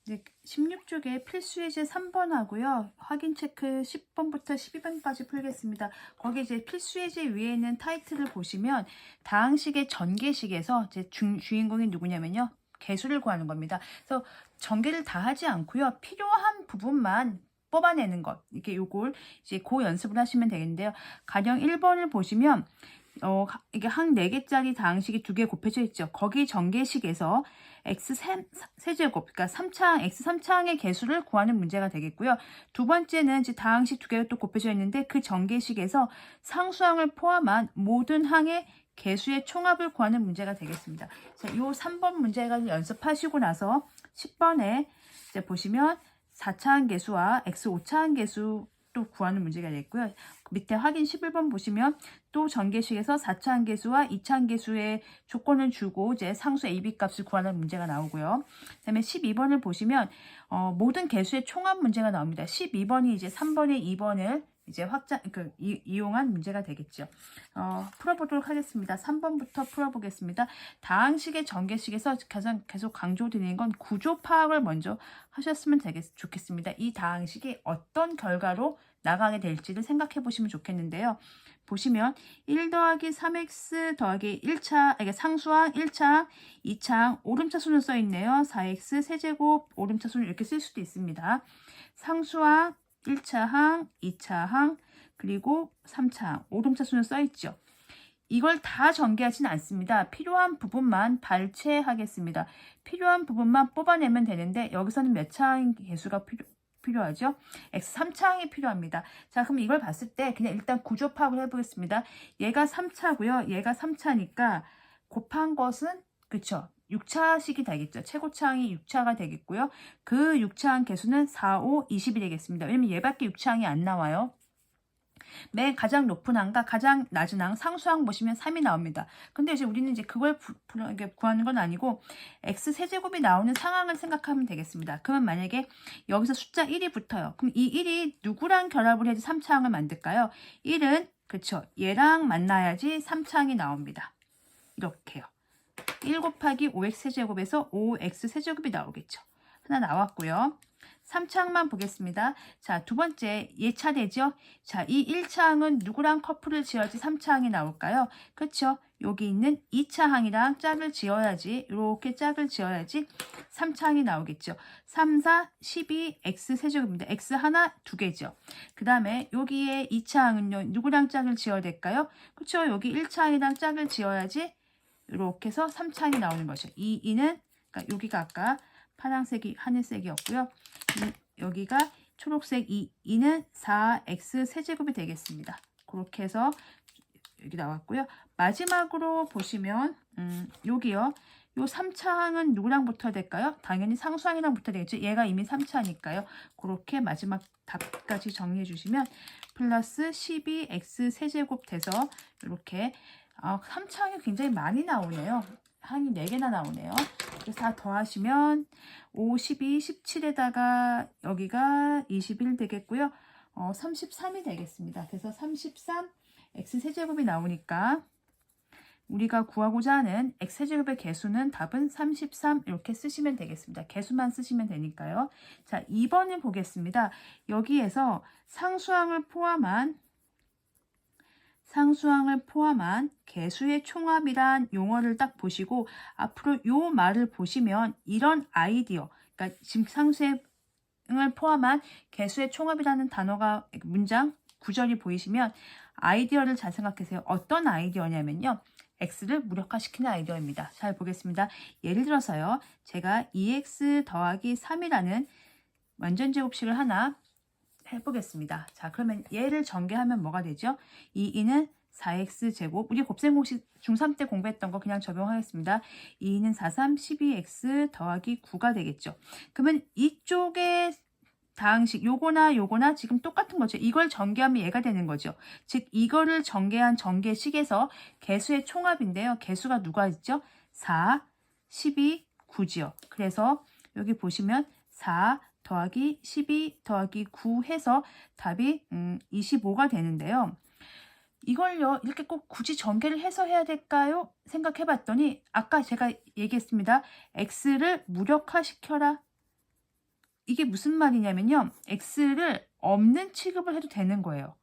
이제 16쪽에 필수 예제 3번 하고요. 확인 체크 10번부터 12번까지 풀겠습니다. 거기 이제 필수 예제 위에 있는 타이틀을 보시면 다항식의 전개식에서 이제 주인공이 누구냐면요. 개수를 구하는 겁니다. 그래서 전개를 다 하지 않고요. 필요한 부분만 뽑아내는 것. 이게 요걸 이제 그 연습을 하시면 되겠는데요. 가령 1번을 보시면 이게 한 4개짜리 다항식이 2개 곱해져 있죠. 거기 전개식에서 x 세제곱, 그러니까 3차항, x 3차항의 개수를 구하는 문제가 되겠고요. 두 번째는 이제 다항식 2개가 또 곱해져 있는데 그 전개식에서 상수항을 포함한 모든 항의 개수의 총합을 구하는 문제가 되겠습니다. 자, 요 3번 문제를 연습하시고 나서 10번에 이제 보시면 4차항 개수와 x 5차항 개수 또 구하는 문제가 됐고요. 밑에 확인 11번 보시면 또 전개식에서 4차항 개수와 2차항 개수의 조건을 주고 이제 상수 AB 값을 구하는 문제가 나오고요. 그다음에 12번을 보시면 모든 개수의 총합 문제가 나옵니다. 12번이 이제 3번에 2번을 이제 이용한 문제가 되겠죠. 풀어보도록 하겠습니다. 3번부터 풀어보겠습니다. 다항식의 전개식에서 계속 강조드리는 건 구조 파악을 먼저 하셨으면 좋겠습니다. 이 다항식이 어떤 결과로 나가게 될지를 생각해 보시면 좋겠는데요. 보시면 1 더하기 3x 더하기 1차, 이게 상수항 1차항, 2차항, 오름차수는 써있네요. 4x 세제곱, 오름차수는 이렇게 쓸 수도 있습니다. 상수항 1차항, 2차항, 그리고 3차항, 오름차수는 써있죠. 이걸 다 전개하지는 않습니다. 필요한 부분만 발췌하겠습니다. 필요한 부분만 뽑아내면 되는데 여기서는 몇 차항 개수가 필요하죠? x 3차항이 필요합니다. 자, 그럼 이걸 봤을 때 그냥 일단 구조 파악을 해보겠습니다. 얘가 3차고요. 얘가 3차니까 곱한 것은 그쵸? 6차식이 되겠죠. 최고차항이 6차가 되겠고요. 그 6차항 개수는 4, 5, 20이 되겠습니다. 왜냐면 얘밖에 6차항이 안 나와요. 맨 가장 높은 항과 가장 낮은 항, 상수항 보시면 3이 나옵니다. 근데 이제 우리는 이제 그걸 구하는 건 아니고 x 세제곱이 나오는 상황을 생각하면 되겠습니다. 그러면 만약에 여기서 숫자 1이 붙어요. 그럼 이 1이 누구랑 결합을 해야지 3차항을 만들까요? 1은 그쵸, 얘랑 만나야지 3차항이 나옵니다. 이렇게요. 1 곱하기 5x 세제곱에서 5x 세제곱이 나오겠죠. 하나 나왔고요. 3차항만 보겠습니다. 자, 두 번째 얘 차례죠. 자, 이 1차항은 누구랑 커플을 지어야지 3차항이 나올까요? 그렇죠. 여기 있는 2차항이랑 짝을 지어야지, 이렇게 짝을 지어야지 3차항이 나오겠죠. 3, 4, 12, x 세제곱입니다. x 하나, 두 개죠. 그 다음에 여기에 2차항은요, 누구랑 짝을 지어야 될까요? 그렇죠. 여기 1차항이랑 짝을 지어야지 이렇게 해서 3차항이 나오는 거죠. 이 2는, 그러니까 여기가 아까 파란색이 하늘색이었고요. 여기가 초록색 2는 4x 세제곱이 되겠습니다. 그렇게 해서 여기 나왔고요. 마지막으로 보시면 여기요. 요 3차항은 누구랑 붙어야 될까요? 당연히 상수항이랑 붙어야 되겠죠. 얘가 이미 3차니까요. 그렇게 마지막 답까지 정리해 주시면 플러스 12x 세제곱 돼서 이렇게 3차항이 굉장히 많이 나오네요. 항이 4개나 나오네요. 그래서 다 더하시면 5, 12, 17에다가 여기가 21 되겠고요. 33이 되겠습니다. 그래서 33 x 세제곱이 나오니까 우리가 구하고자 하는 x 세제곱의 개수는 답은 33 이렇게 쓰시면 되겠습니다. 개수만 쓰시면 되니까요. 자, 2번을 보겠습니다. 여기에서 상수항을 포함한 개수의 총합이란 용어를 딱 보시고 앞으로 요 말을 보시면 이런 아이디어, 그러니까 지금 상수항을 포함한 개수의 총합이라는 단어가 문장 구절이 보이시면 아이디어를 잘 생각하세요. 어떤 아이디어냐면요. x를 무력화시키는 아이디어입니다. 잘 보겠습니다. 예를 들어서요. 제가 2x 더하기 3이라는 완전제곱식을 하나 해보겠습니다. 자, 그러면 얘를 전개하면 뭐가 되죠? 2는 4x 제곱, 우리 곱셈공식 중3 때 공부했던 거 그냥 적용하겠습니다. 2는 4, 3, 12x 더하기 9가 되겠죠. 그러면 이쪽에 다항식 요거나 지금 똑같은 거죠. 이걸 전개하면 얘가 되는 거죠. 즉 이거를 전개한 전개식에서 개수의 총합인데요. 개수가 누가 있죠? 4, 12, 9지요. 그래서 여기 보시면 4 더하기 12 더하기 9 해서 답이 25가 되는데요. 이걸요 이렇게 꼭 굳이 전개를 해서 해야 될까요? 생각해 봤더니 아까 제가 얘기했습니다. x를 무력화시켜라. 이게 무슨 말이냐면요. x를 없는 취급을 해도 되는 거예요.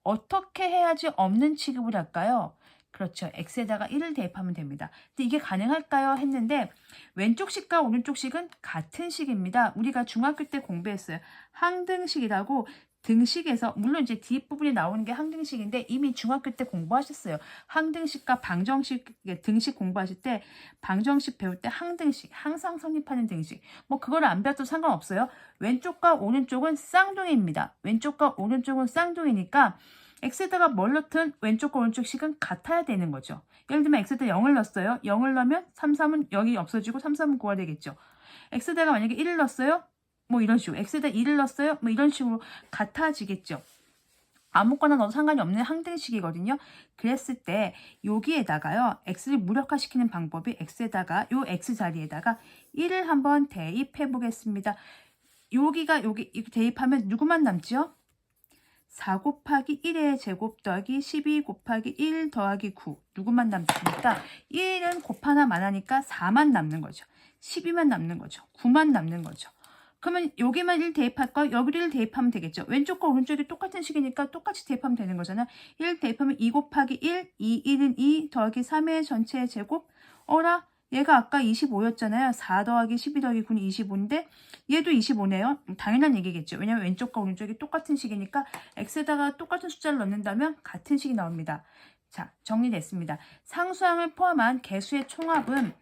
어떻게 해야지 없는 취급을 할까요? 그렇죠. x에다가 1을 대입하면 됩니다. 근데 이게 가능할까요? 했는데 왼쪽 식과 오른쪽 식은 같은 식입니다. 우리가 중학교 때 공부했어요. 항등식이라고 등식에서 물론 이제 뒷부분에 나오는 게 항등식인데 이미 중학교 때 공부하셨어요. 항등식과 방정식 등식 공부하실 때 방정식 배울 때 항등식 항상 성립하는 등식 뭐 그걸 안 배워도 상관없어요. 왼쪽과 오른쪽은 쌍둥이입니다. 왼쪽과 오른쪽은 쌍둥이니까 x에다가 뭘 넣든 왼쪽과 오른쪽 식은 같아야 되는 거죠. 예를 들면 x에다 0을 넣었어요. 0을 넣으면 3, 3은 0이 없어지고 3, 3은 9가 되겠죠. x에다가 만약에 1을 넣었어요. 뭐 이런 식으로 x에다 2를 넣었어요. 뭐 이런 식으로 같아지겠죠. 아무거나 넣어도 상관이 없는 항등식이거든요. 그랬을 때 여기에다가요. x를 무력화시키는 방법이 x에다가 요 x 자리에다가 1을 한번 대입해 보겠습니다. 여기가 여기 대입하면 누구만 남지요? 4 곱하기 1의 제곱 더하기 12 곱하기 1 더하기 9 누구만 남습니까? 1은 곱 하나만 하니까 4만 남는 거죠. 12만 남는 거죠. 9만 남는 거죠. 그러면 여기만 1 대입할까요? 여기를 1 대입하면 되겠죠. 왼쪽과 오른쪽이 똑같은 식이니까 똑같이 대입하면 되는 거잖아요. 1 대입하면 2 곱하기 1, 1은 2 더하기 3의 전체의 제곱. 어라? 얘가 아까 25였잖아요. 4 더하기 12 더하기 9는 25인데 얘도 25네요. 당연한 얘기겠죠. 왜냐면 왼쪽과 오른쪽이 똑같은 식이니까 x에다가 똑같은 숫자를 넣는다면 같은 식이 나옵니다. 자, 정리됐습니다. 상수항을 포함한 개수의 총합은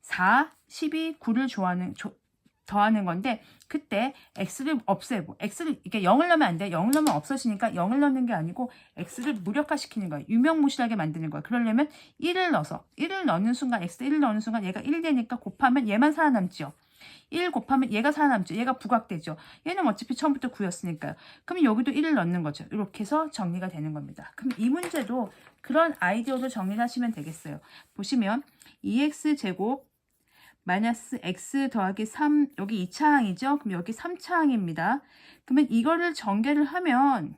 4, 12, 9를 더하는 건데 그때 x를 없애고 x를 이렇게 0을 넣으면 안 돼. 0을 넣으면 없어지니까 0을 넣는 게 아니고 x를 무력화시키는 거예요. 유명무실하게 만드는 거예요. 그러려면 1을 넣어서 1을 넣는 순간 x 1을 넣는 순간 얘가 1 되니까 곱하면 얘만 살아남죠. 1 곱하면 얘가 살아남죠. 얘가 부각되죠. 얘는 어차피 처음부터 9였으니까요. 그럼 여기도 1을 넣는 거죠. 이렇게 해서 정리가 되는 겁니다. 그럼 이 문제도 그런 아이디어로 정리를 하시면 되겠어요. 보시면 2x제곱 마이너스 x 더하기 3 여기 2차항이죠. 그럼 여기 3차항입니다. 그러면 이거를 전개를 하면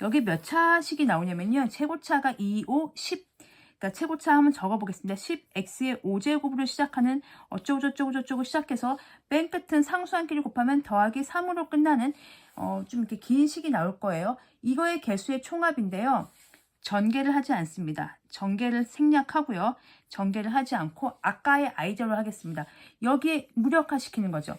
여기 몇 차식이 나오냐면요. 최고차가 2, 5, 10 그러니까 최고차 한번 적어보겠습니다. 10x의 5제곱으로 시작하는 어쩌고저쩌고 시작해서 맨 끝은 상수한끼리 곱하면 더하기 3으로 끝나는 좀 이렇게 긴 식이 나올 거예요. 이거의 개수의 총합인데요. 전개를 하지 않습니다. 전개를 생략하고요. 전개를 하지 않고 아까의 아이디어를 하겠습니다. 여기에 무력화시키는 거죠.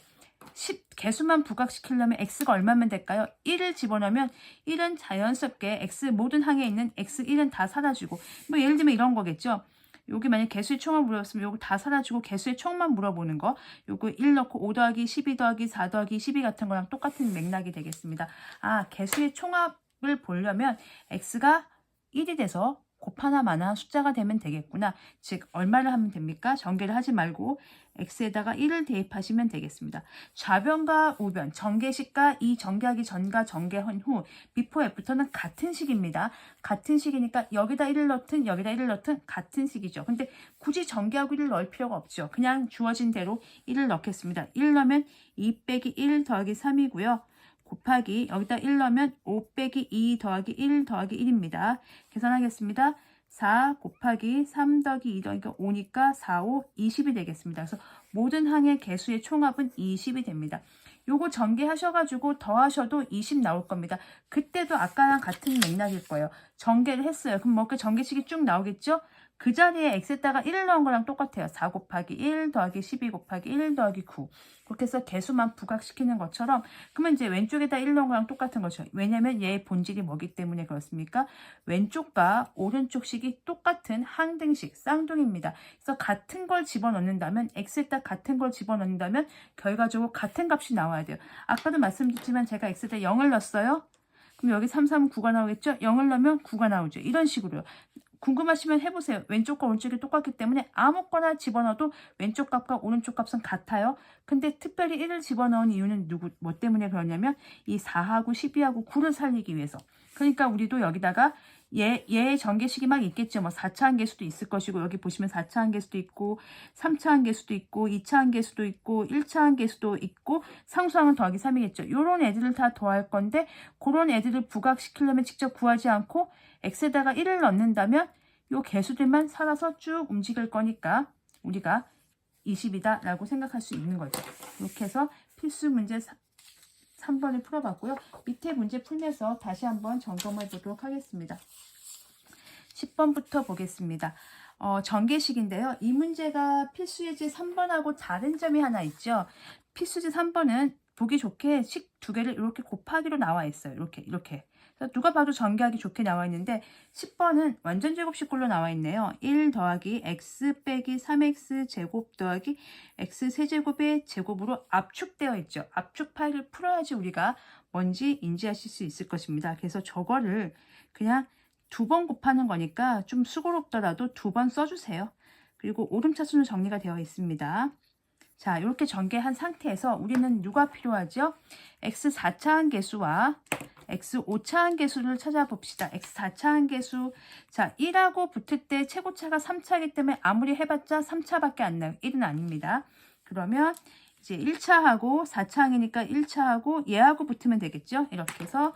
10 개수만 부각시키려면 x가 얼마면 될까요? 1을 집어넣으면 1은 자연스럽게 x 모든 항에 있는 x1은 다 사라지고 뭐 예를 들면 이런 거겠죠. 여기 만약 개수의 총을 물어봤으면 요거 다 사라지고 개수의 총만 물어보는 거 요거 1 넣고 5 더하기 12 더하기 4 더하기 12 같은 거랑 똑같은 맥락이 되겠습니다. 아 개수의 총합을 보려면 x가 1이 돼서 곱 하나마나 숫자가 되면 되겠구나. 즉 얼마를 하면 됩니까? 전개를 하지 말고 x에다가 1을 대입하시면 되겠습니다. 좌변과 우변, 전개식과 이 전개하기 전과 전개한 후 before after는 같은 식입니다. 같은 식이니까 여기다 1을 넣든 여기다 1을 넣든 같은 식이죠. 근데 굳이 전개하고 1을 넣을 필요가 없죠. 그냥 주어진 대로 1을 넣겠습니다. 1 넣으면 2 빼기 1 더하기 3이고요. 곱하기 여기다 1 넣으면 5 빼기 2 더하기 1 더하기 1입니다. 계산하겠습니다. 4 곱하기 3 더하기 2 더하기 5니까 4, 5, 20이 되겠습니다. 그래서 모든 항의 개수의 총합은 20이 됩니다. 요거 전개하셔가지고 더하셔도 20 나올 겁니다. 그때도 아까랑 같은 맥락일 거예요. 전개를 했어요. 그럼 뭐 그 전개식이 쭉 나오겠죠? 그 자리에 x에다가 1을 넣은 거랑 똑같아요. 4 곱하기 1 더하기 12 곱하기 1 더하기 9 그렇게 해서 개수만 부각시키는 것처럼 그러면 이제 왼쪽에다 1 넣은 거랑 똑같은 거죠. 왜냐면 얘의 본질이 뭐기 때문에 그렇습니까? 왼쪽과 오른쪽 식이 똑같은 항등식, 쌍둥이입니다. 그래서 같은 걸 집어넣는다면 x에다 같은 걸 집어넣는다면 결과적으로 같은 값이 나와야 돼요. 아까도 말씀드렸지만 제가 x에다 0을 넣었어요. 그럼 여기 3, 3, 9가 나오겠죠? 0을 넣으면 9가 나오죠. 이런 식으로요. 궁금하시면 해보세요. 왼쪽과 오른쪽이 똑같기 때문에 아무거나 집어넣어도 왼쪽 값과 오른쪽 값은 같아요. 근데 특별히 1을 집어넣은 이유는 뭐 때문에 그러냐면 이 4하고 12하고 9를 살리기 위해서. 그러니까 우리도 여기다가 얘의 전개식이 막 있겠죠. 뭐 4차 한계수도 있을 것이고 여기 보시면 4차 한계수도 있고 3차 한계수도 있고 2차 한계수도 있고 1차 한계수도 있고 상수항은 더하기 3이겠죠. 요런 애들을 다 더할 건데 그런 애들을 부각시키려면 직접 구하지 않고 x에다가 1을 넣는다면 요 개수들만 살아서 쭉 움직일 거니까 우리가 20이다 라고 생각할 수 있는 거죠. 이렇게 해서 필수 문제 3번을 풀어봤고요. 밑에 문제 풀면서 다시 한번 점검해 보도록 하겠습니다. 10번부터 보겠습니다. 전개식인데요. 이 문제가 필수예제 3번하고 다른 점이 하나 있죠. 필수예제 3번은 보기 좋게 식 두 개를 이렇게 곱하기로 나와 있어요. 이렇게. 그래서 누가 봐도 전개하기 좋게 나와 있는데 10번은 완전 제곱식꼴로 나와 있네요. 1 더하기 x 빼기 3x 제곱 더하기 x 세제곱의 제곱으로 압축되어 있죠. 압축 파일을 풀어야지 우리가 뭔지 인지하실 수 있을 것입니다. 그래서 저거를 그냥 2번 곱하는 거니까 좀 수고롭더라도 2번 써주세요. 그리고 오름차순으로 정리가 되어 있습니다. 자, 이렇게 전개한 상태에서 우리는 누가 필요하죠? x 4차항 계수와 x 5차항 계수를 찾아봅시다. x 4차항 계수. 자, 1하고 붙을 때 최고차가 3차이기 때문에 아무리 해봤자 3차밖에 안 나요. 1은 아닙니다. 그러면 이제 1차하고 4차항이니까 1차하고 얘하고 붙으면 되겠죠? 이렇게 해서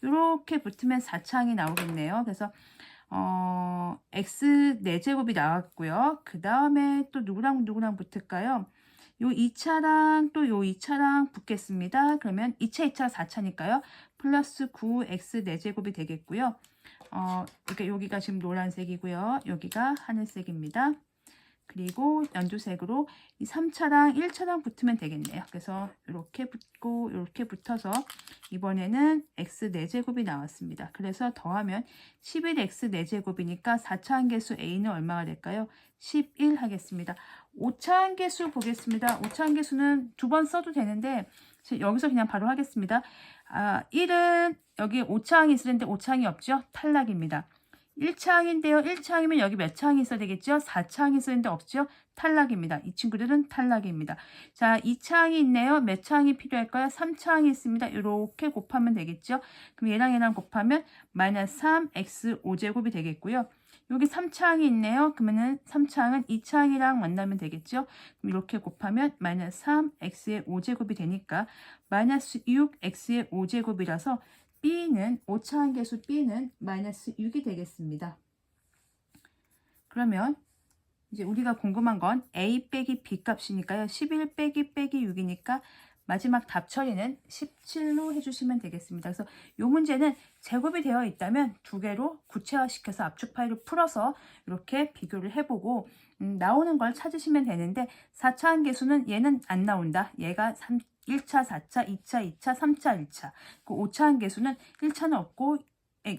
이렇게 붙으면 4차항이 나오겠네요. 그래서 x 4제곱이 나왔고요. 그 다음에 또 누구랑 붙을까요? 요 2차랑 또 요 2차랑 붙겠습니다. 그러면 2차, 2차, 4차니까요. 플러스 9x 4제곱이 되겠고요. 그러니까 여기가 지금 노란색이고요. 여기가 하늘색입니다. 그리고 연두색으로 이 3차랑 1차랑 붙으면 되겠네요. 그래서 이렇게 붙고 이렇게 붙어서 이번에는 x 4제곱이 나왔습니다. 그래서 더하면 11x 4제곱이니까 4차항 계수 a는 얼마가 될까요? 11 하겠습니다. 5차항 계수 보겠습니다. 5차항 계수는 2번 써도 되는데 여기서 그냥 바로 하겠습니다. 1은 여기 5차항이 있을 텐데 5차항이 없죠? 탈락입니다. 1차항인데요. 1차항이면 여기 몇 차항이 있어야 되겠죠? 4차항이 있어야 되는데 없죠? 탈락입니다. 이 친구들은 탈락입니다. 자, 2차항이 있네요. 몇 차항이 필요할까요? 3차항이 있습니다. 이렇게 곱하면 되겠죠? 그럼 얘랑 곱하면 마이너스 3x 5제곱이 되겠고요. 여기 3차항이 있네요. 그러면은 3차항은 2차항이랑 만나면 되겠죠? 그럼 이렇게 곱하면 마이너스 3x의 5제곱이 되니까 마이너스 6x의 5제곱이라서 B는 5차항 계수 B는 마이너스 6이 되겠습니다. 그러면 이제 우리가 궁금한 건 A 빼기 B 값이니까요. 11 빼기 6이니까 마지막 답 처리는 17로 해주시면 되겠습니다. 그래서 이 문제는 제곱이 되어 있다면 두 개로 구체화시켜서 압축 파일을 풀어서 이렇게 비교를 해보고 나오는 걸 찾으시면 되는데 4차항 계수는 얘는 안 나온다. 얘가 1차, 4차, 2차, 2차, 3차, 1차. 그 5차항 계수는 1차는 없고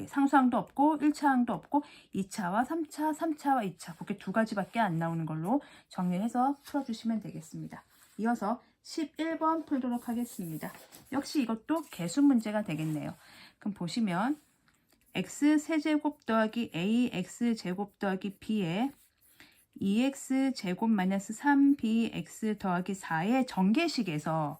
상수항도 없고 1차항도 없고 2차와 3차, 3차와 2차 그렇게 두 가지밖에 안 나오는 걸로 정리해서 풀어주시면 되겠습니다. 이어서 11번 풀도록 하겠습니다. 역시 이것도 계수 문제가 되겠네요. 그럼 보시면 x 세제곱 더하기 ax 제곱 더하기 b에 2x 제곱 마이너스 3bx 더하기 4의 전개식에서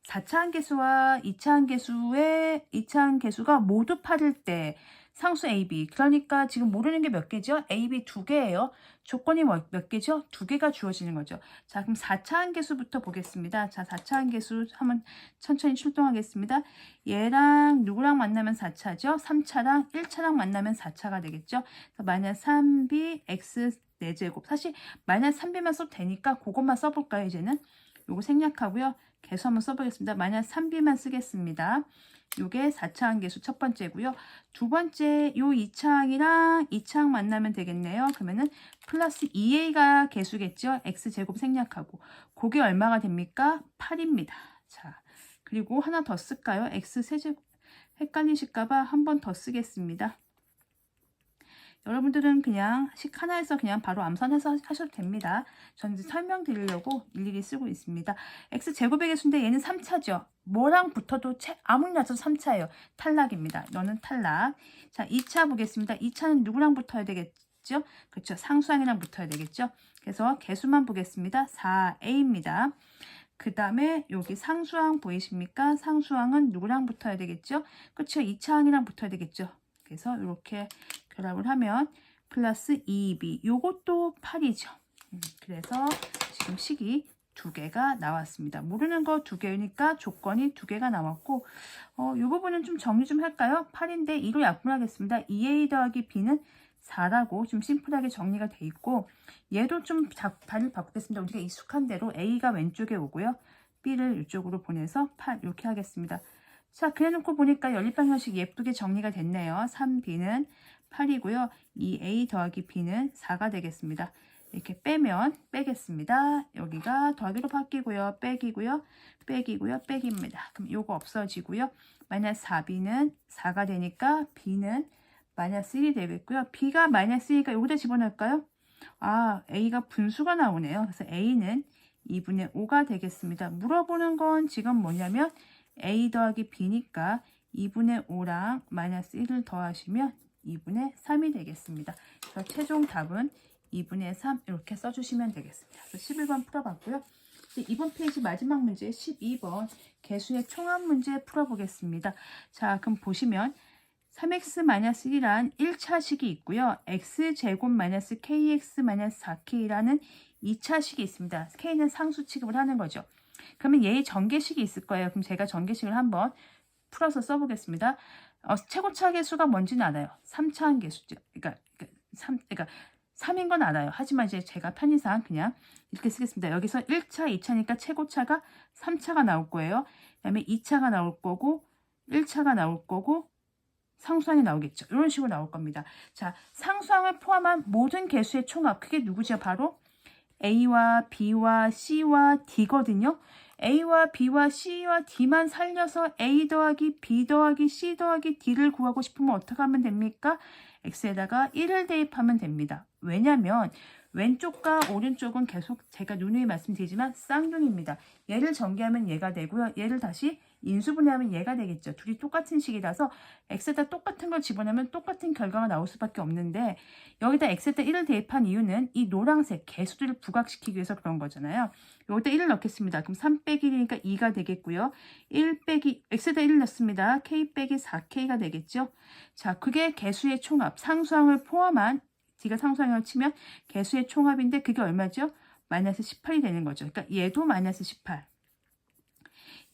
4차항 계수와 2차항 계수가 모두 8일 때 상수 AB 그러니까 지금 모르는 게 몇 개죠? AB 2개예요. 조건이 몇 개죠? 2개가 주어지는 거죠. 자, 그럼 4차항 계수부터 보겠습니다. 자, 4차항 계수 한번 천천히 출동하겠습니다. 얘랑 누구랑 만나면 4차죠? 3차랑 1차랑 만나면 4차가 되겠죠? 마이너스 3b x 4제곱 사실 마이너스 3b만 써도 되니까 그것만 써볼까요? 이제는 요거 생략하고요. 계수 한번 써보겠습니다. 마이너스 3b만 쓰겠습니다. 요게 4차항 계수 첫 번째고요. 두 번째 요 2차항이랑 2차항 만나면 되겠네요. 그러면은 플러스 2a가 계수겠죠. x제곱 생략하고 그게 얼마가 됩니까? 8입니다. 자, 그리고 하나 더 쓸까요? x세제곱 헷갈리실까봐 한 번 더 쓰겠습니다. 여러분들은 그냥 식 하나에서 그냥 바로 암산해서 하셔도 됩니다. 저는 이제 설명드리려고 일일이 쓰고 있습니다. x제곱의 개수인데 얘는 3차죠. 뭐랑 붙어도 아무리 낮아도 3차예요. 탈락입니다. 너는 탈락. 자, 2차 보겠습니다. 2차는 누구랑 붙어야 되겠죠? 그렇죠. 상수항이랑 붙어야 되겠죠. 그래서 개수만 보겠습니다. 4a입니다. 그 다음에 여기 상수항 보이십니까? 상수항은 누구랑 붙어야 되겠죠? 그렇죠. 2차항이랑 붙어야 되겠죠. 그래서 이렇게 결합을 하면 플러스 2b 요것도 8이죠. 그래서 지금 식이 2개가 나왔습니다. 모르는 거 2개니까 조건이 2개가 나왔고 이 부분은 좀 정리 좀 할까요? 8인데 2로 약분하겠습니다. 2a 더하기 b는 4라고 좀 심플하게 정리가 돼 있고 얘도 좀 자리를 바꾸겠습니다. 우리가 익숙한 대로 a가 왼쪽에 오고요. B를 이쪽으로 보내서 8 이렇게 하겠습니다. 자, 그래놓고 보니까 연립방정식 예쁘게 정리가 됐네요. 3B는 8이고요. 2A 더하기 B는 4가 되겠습니다. 이렇게 빼면 빼겠습니다. 여기가 더하기로 바뀌고요. 빼기고요. 빼기고요. 빼기입니다. 그럼 요거 없어지고요. 마이너스 4B는 4가 되니까 B는 마이너스 1이 되겠고요. B가 마이너스 1이니까 여기다 집어넣을까요? 아, A가 분수가 나오네요. 그래서 A는 2분의 5가 되겠습니다. 물어보는 건 지금 뭐냐면 A 더하기 B니까 2분의 5랑 마이너스 1을 더하시면 2분의 3이 되겠습니다. 그래서 최종 답은 2분의 3 이렇게 써주시면 되겠습니다. 그래서 11번 풀어봤고요. 이번 페이지 마지막 문제 12번 개수의 총합 문제 풀어보겠습니다. 자, 그럼 보시면 3x-1이란 1차식이 있고요. x제곱-kx-4k라는 2차식이 있습니다. k는 상수 취급을 하는 거죠. 그러면 얘의 전개식이 있을 거예요. 그럼 제가 전개식을 한번 풀어서 써보겠습니다. 최고차 계수가 뭔지는 알아요. 3차항 계수죠. 그러니까 3인 건 알아요. 하지만 이제 제가 편의상 그냥 이렇게 쓰겠습니다. 여기서 1차, 2차니까 최고차가 3차가 나올 거예요. 그 다음에 2차가 나올 거고 1차가 나올 거고 상수항이 나오겠죠. 이런 식으로 나올 겁니다. 자, 상수항을 포함한 모든 개수의 총합. 그게 누구죠? 바로 A와 B와 C와 D거든요. A와 B와 C와 D만 살려서 A 더하기 B 더하기 C 더하기 D를 구하고 싶으면 어떻게 하면 됩니까? X에다가 1을 대입하면 됩니다. 왜냐면 왼쪽과 오른쪽은 계속 제가 누누이 말씀드리지만 쌍둥이입니다. 얘를 전개하면 얘가 되고요. 얘를 다시 인수분해하면 얘가 되겠죠. 둘이 똑같은 식이라서 x에다 똑같은 걸 집어넣으면 똑같은 결과가 나올 수밖에 없는데 여기다 x에다 1을 대입한 이유는 이 노란색 개수들을 부각시키기 위해서 그런 거잖아요. 여기다 1을 넣겠습니다. 그럼 3 빼기 1이니까 2가 되겠고요. 1 빼기 x에다 1을 넣습니다. k 빼기 4k가 되겠죠. 자, 그게 개수의 총합, 상수항을 포함한 D가 상수항을 치면 개수의 총합인데 그게 얼마죠? 마이너스 18이 되는 거죠. 그러니까 얘도 마이너스 18.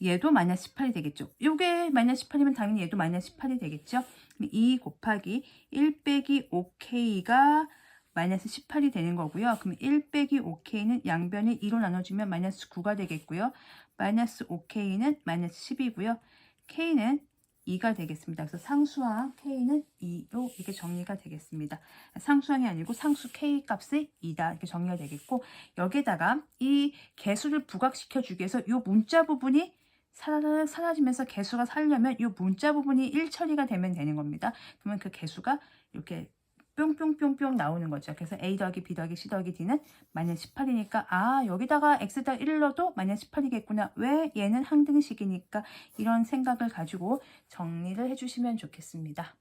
얘도 마이너스 18이 되겠죠. 요게 마이너스 18이면 당연히 얘도 마이너스 18이 되겠죠. 2 곱하기 1 빼기 5K가 마이너스 18이 되는 거고요. 그럼 1 빼기 5K는 양변이 2로 나눠주면 마이너스 9가 되겠고요. 마이너스 5K는 마이너스 10이고요. K는 2가 되겠습니다. 그래서 상수항 K는 2로 이렇게 정리가 되겠습니다. 상수항이 아니고 상수 K 값이 2다 이렇게 정리가 되겠고 여기에다가 이 개수를 부각시켜 주기 위해서 이 문자 부분이 사라지면서 개수가 살려면 이 문자 부분이 1 처리가 되면 되는 겁니다. 그러면 그 개수가 이렇게 뿅뿅뿅뿅 나오는 거죠. 그래서 A 더하기 B 더하기 C 더하기 D는 마이너스 18이니까 아 여기다가 X에다 1을 넣어도 마이너스 18이겠구나. 왜? 얘는 항등식이니까 이런 생각을 가지고 정리를 해주시면 좋겠습니다.